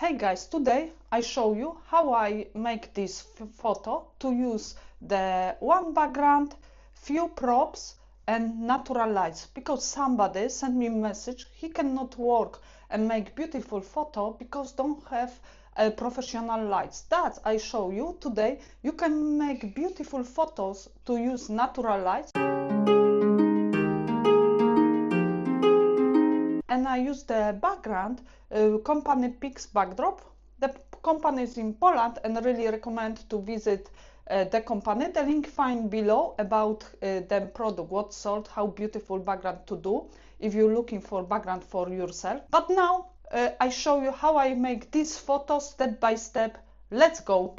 Hey guys, today I show you how I make this photo to use the one background, few props and natural lights, because somebody sent me a message he cannot work and make beautiful photo because don't have professional lights. That I show you today. You can make beautiful photos to use natural lights. And I use the background company Pix backdrop. The company is in Poland and really recommend to visit the company. The link find below about the product, what sort, how beautiful background to do if you're looking for background for yourself. But now I show you how I make this photo step by step. Let's go.